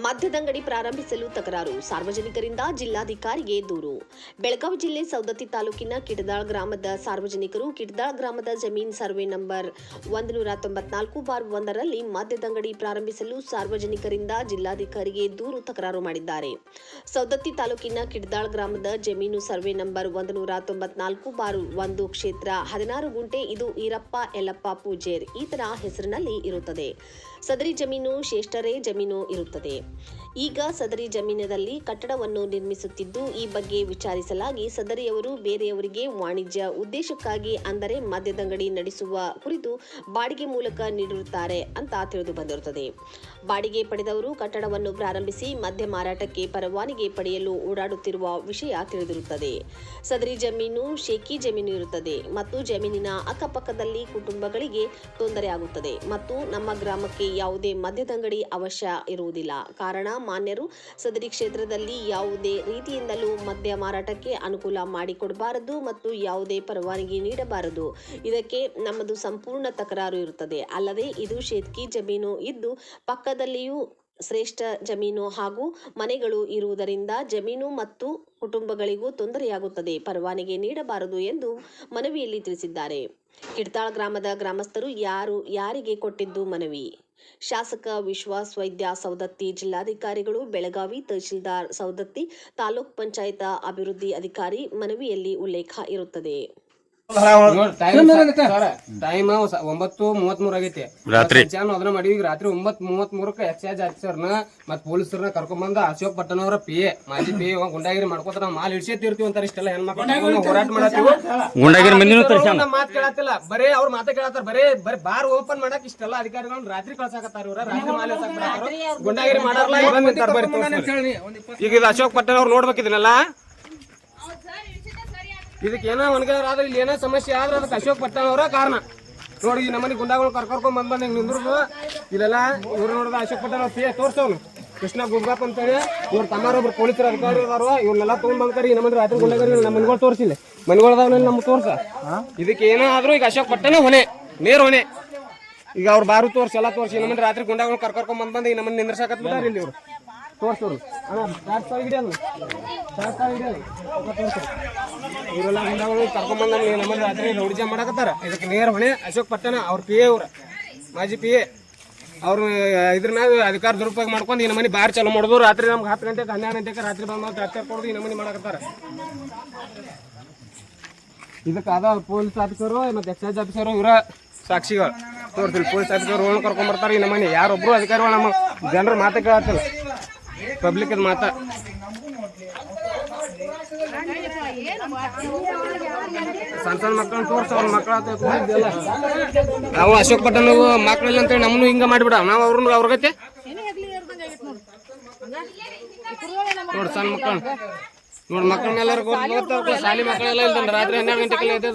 ಮದ್ಯದಂಗಡಿ ಪ್ರಾರಂಭಿಸಲು ತಕರಾರು, ಸಾರ್ವಜನಿಕರಿಂದ ಜಿಲ್ಲಾಧಿಕಾರಿಗೆ ದೂರು. ಬೆಳಗಾವಿ ಜಿಲ್ಲೆ ಸವದತ್ತಿ ತಾಲೂಕಿನ ಕಿಟದಾಳ ಗ್ರಾಮದ ಸಾರ್ವಜನಿಕರು ಕಿಟದಾಳ ಗ್ರಾಮದ ಜಮೀನ್ ಸರ್ವೆ ನಂಬರ್ 194/1ರಲ್ಲಿ ಮದ್ಯದಂಗಡಿ ಪ್ರಾರಂಭಿಸಲು ಸಾರ್ವಜನಿಕರಿಂದ ಜಿಲ್ಲಾಧಿಕಾರಿಗೆ ದೂರು ತಕರಾರು ಮಾಡಿದ್ದಾರೆ. ಸವದತ್ತಿ ತಾಲೂಕಿನ ಕಿಟದಾಳ ಗ್ರಾಮದ ಜಮೀನು ಸರ್ವೆ ನಂಬರ್ 194/1 ಕ್ಷೇತ್ರ 16 ಗುಂಟೆ. ಇದು ಈರಪ್ಪ ಯಲ್ಲಪ್ಪ ಪೂಜೇರ್ ಈತನ ಹೆಸರಿನಲ್ಲಿ ಇರುತ್ತದೆ. ಸದರಿ ಜಮೀನು ಶ್ರೇಷ್ಠರೇ ಜಮೀನು ಇರುತ್ತದೆ. ಈಗ ಸದರಿ ಜಮೀನಿನಲ್ಲಿ ಕಟ್ಟಡವನ್ನು ನಿರ್ಮಿಸುತ್ತಿದ್ದು, ಈ ಬಗ್ಗೆ ವಿಚಾರಿಸಲಾಗಿ ಸದರಿಯವರು ಬೇರೆಯವರಿಗೆ ವಾಣಿಜ್ಯ ಉದ್ದೇಶಕ್ಕಾಗಿ ಅಂದರೆ ಮದ್ಯದಂಗಡಿ ನಡೆಸುವ ಕುರಿತು ಬಾಡಿಗೆ ಮೂಲಕ ನೀಡಿರುತ್ತಾರೆ ಅಂತ ತಿಳಿದು ಬಂದಿರುತ್ತದೆ. ಬಾಡಿಗೆ ಪಡೆದವರು ಕಟ್ಟಡವನ್ನು ಪ್ರಾರಂಭಿಸಿ ಮದ್ಯ ಮಾರಾಟಕ್ಕೆ ಪರವಾನಗಿ ಪಡೆಯಲು ಓಡಾಡುತ್ತಿರುವ ವಿಷಯ ತಿಳಿದಿರುತ್ತದೆ. ಸದರಿ ಜಮೀನು ಶೇಖಿ ಜಮೀನು ಇರುತ್ತದೆ ಮತ್ತು ಜಮೀನಿನ ಅಕ್ಕಪಕ್ಕದಲ್ಲಿ ಕುಟುಂಬಗಳಿಗೆ ತೊಂದರೆಯಾಗುತ್ತದೆ ಮತ್ತು ನಮ್ಮ ಗ್ರಾಮಕ್ಕೆ ಯಾವುದೇ ಮದ್ಯದಂಗಡಿ ಅವಶ್ಯ ಇರುವುದಿಲ್ಲ. ಕಾರಣ ಮಾನ್ಯರು ಸದರಿ ಕ್ಷೇತ್ರದಲ್ಲಿ ಯಾವುದೇ ರೀತಿಯಿಂದಲೂ ಮದ್ಯ ಮಾರಾಟಕ್ಕೆ ಅನುಕೂಲ ಮಾಡಿಕೊಡಬಾರದು ಮತ್ತು ಯಾವುದೇ ಪರವಾನಗಿ ನೀಡಬಾರದು. ಇದಕ್ಕೆ ನಮ್ಮದು ಸಂಪೂರ್ಣ ತಕರಾರು ಇರುತ್ತದೆ. ಅಲ್ಲದೆ ಇದು ಶೇಖಿ ಜಮೀನು ಇದ್ದು ಪಕ್ಕದಲ್ಲಿಯೂ ಶ್ರೇಷ್ಠ ಜಮೀನು ಹಾಗೂ ಮನೆಗಳು ಇರುವುದರಿಂದ ಜಮೀನು ಮತ್ತು ಕುಟುಂಬಗಳಿಗೂ ತೊಂದರೆಯಾಗುತ್ತದೆ. ಪರವಾನಗಿ ನೀಡಬಾರದು ಎಂದು ಮನವಿಯಲ್ಲಿ ತಿಳಿಸಿದ್ದಾರೆ. ಕಿಟದಾಳ ಗ್ರಾಮದ ಗ್ರಾಮಸ್ಥರು ಯಾರಿಗೆ ಕೊಟ್ಟಿದ್ದು ಮನವಿ. ಶಾಸಕ ವಿಶ್ವಾಸ್ ವೈದ್ಯ ಸವದತ್ತಿ, ಜಿಲ್ಲಾಧಿಕಾರಿಗಳು ಬೆಳಗಾವಿ, ತಹಶೀಲ್ದಾರ್ ಸವದತ್ತಿ, ತಾಲೂಕ್ ಪಂಚಾಯತ್ ಅಭಿವೃದ್ಧಿ ಅಧಿಕಾರಿ ಮನವಿಯಲ್ಲಿ ಉಲ್ಲೇಖ ಇರುತ್ತದೆ. ಟೈಮ್ 9:33 ಆಗೈತಿ. ರಾತ್ರಿ ಅದನ್ನ ಮಾಡಿ ಈಗ ರಾತ್ರಿ 9:33 ಎಕ್ಸೈಸ್ ಆಫೀಸರ್ನ ಮತ್ ಪೊಲೀಸರನ್ನ ಕರ್ಕೊಂಡ್ ಬಂದ ಅಶೋಕ್ ಪಟ್ಟಣವರ PA ಮಾಜಿ PA ಗುಂಡಾಗಿರಿ ಮಾಡ್ಕೋತಾರ. ಮಾಲ್ ಇಡ್ಸೇತಿರ್ತೀವಿ ಅಂತಾರ. ಇಷ್ಟೆಲ್ಲ ಹೆಣ್ಮಕ್ಳು ಹೋರಾಟ ಮಾಡತ್ತೀವಿ. ಮಾತು ಕೇಳತ್ತಿಲ್ಲ, ಬರೇ ಅವ್ರ ಮಾತಾ ಕೇಳತ್ತಾರ. ಬರೇ ಬಾರ್ ಓಪನ್ ಮಾಡಕ್ ಇಷ್ಟೆಲ್ಲ ಅಧಿಕಾರಿಗಳನ್ನ ರಾತ್ರಿ ಕಳ್ಸಾಕತ್ತಾರ. ಇವ್ರ ರಾತ್ರಿ ಮಾಲ್ ಗುಂಡಾಗಿರಿ ಮಾಡಾರಲ್ಲ. ಈಗ ಇದು ಅಶೋಕ್ ಪಟ್ಟಣ ಅವ್ರು ನೋಡ್ಬೇಕು ಇದನ್ನೆಲ್ಲ. ಇದಕ್ಕೆ ಏನೋ ಒಣಗಾರ ಆದ್ರೆ ಇಲ್ಲಿ ಏನೋ ಸಮಸ್ಯೆ ಆದ್ರೆ ಅದಕ್ಕೆ ಅಶೋಕ್ ಪಟ್ಟಣ ಅವರ ಕಾರಣ. ನೋಡಿ ಈ ನಮ್ಮನೆ ಗುಂಡಾಗಳು ಕರ್ಕೊಂಡ್ ಬಂದ್ ನಿಂದ್ರು ಇಲ್ಲೆಲ್ಲ ಇವ್ರು ನೋಡಿದ ಅಶೋಕ್ ಪಟ್ಟಣ PA ತೋರ್ಸವ್ನು ಕೃಷ್ಣ ಗುಗ್ಗಾಪ್ ಅಂತೇಳಿ. ಇವ್ರ ತಮ್ಮಾರೊಬ್ರು ಪೊಲೀಸರ ಅಧಿಕಾರಿ ಇದಾರ. ಇವ್ರನ್ನೆಲ್ಲ ತಗೊಂಡ್ ಬಂದ್ಕರಿ ನಮ್ಮನೆ ರಾತ್ರಿ ಗುಂಡಾಗರಿ ನಮ್ಮ ಮನೆಗಳು ತೋರಿಸಿಲ್ಲ. ಮನೆಗಳದಾವ ನಮ್ಗೆ ತೋರ್ಸ. ಇದಕ್ಕೆ ಏನೋ ಆದ್ರೂ ಈಗ ಅಶೋಕ್ ಪಟ್ಟಣ ಹೊಣೆ, ನೇರ ಹೊಣೆ. ಈಗ ಅವ್ರು ಬಾರು ತೋರ್ಸಿ ಎಲ್ಲ ತೋರಿಸಿ ನಮ್ಮನೆ ರಾತ್ರಿ ಗುಂಡಾಗಳು ಕರ್ಕೊಂಡ್ ಬಂದ್ ಈ ನಮ್ಮನೆ ನಿಂದ್ರಸಾಕತ್ ಬಿಟ್ಟಾರ. ಇಲ್ಲಿ ಇವ್ರು ತೋರ್ಸೋರು ಇವರೆಲ್ಲ ಗುಂಡಾಗಳು ಕರ್ಕೊಂಡ್ಬಂದ ನಮ್ಮಲ್ಲಿ ರಾತ್ರಿ ರೌಡಿಜ ಮಾಡಕತ್ತಾರ. ಇದಕ್ಕೆ ನೇರ ಹೊಣೆ ಅಶೋಕ್ ಪಟ್ಟಣ ಅವ್ರ PA ಅವ್ರ ಮಾಜಿ PA ಅವ್ರು. ಇದ್ರ ಮ್ಯಾಗ ಅಧಿಕಾರ ದುರುಪಯೋಗ ಮಾಡ್ಕೊಂಡು ಈ ನಮ್ಮನೆ ಬಾರ್ ಚಾಲೂ ಮಾಡೋದು. ರಾತ್ರಿ ನಮ್ಗೆ 10 ಗಂಟೆಗೆ 12 ಗಂಟೆಗೆ ರಾತ್ರಿ ಬಂದು ಟಾರ್ಚರ್ ಕೊಡೋದು ಈ ನಮ್ಮನೆ ಮಾಡಕತ್ತಾರ. ಇದಕ್ಕೆ ಅದ ಪೊಲೀಸ್ ಆಫೀಸರು ಮತ್ತು ಎಕ್ಸೈಸ್ ಆಫೀಸರು ಇವರ ಸಾಕ್ಷಿಗಳು ತೋರಿಸಿಲ್ಲ. ಪೊಲೀಸ್ ಆಫೀಸರ್ ಕರ್ಕೊಂಡ್ ಬರ್ತಾರೆ ಈ ನಮ್ಮನೆ. ಯಾರೊಬ್ರು ಅಧಿಕಾರಿಗಳು ನಮ್ಮ ಜನರ ಮಾತಾ ಕೇಳತ್ತಿಲ್ಲ. ಪಬ್ಲಿಕ್ ಮಾತಾ ಸಣ್ಣ ಮಕ್ಕಳನ್ನ ತೋರ್ಸ ಅವ್ರ ಮಕ್ಕಳ ನಾವು ಅಶೋಕ್ ಪಟ್ಟಣ ಮಕ್ಕಳಿಲ್ಲ ಅಂತೇಳಿ ನಮ್ಮನ್ನು ಹಿಂಗ ಮಾಡಿಬಿಡ. ನಾವು ಅವ್ರಗತ್ತೆ ನೋಡಿ ಸಣ್ಣ ಮಕ್ಕಳು ನೋಡಿ ಮಕ್ಕಳ ಮೇಲೆ ಶಾಲಿ ಮಕ್ಕಳೆಲ್ಲ ಇಲ್ದಂಡ ರಾತ್ರಿ 12 ಗಂಟೆಗೆಲ್ಲ ಎದ್ದು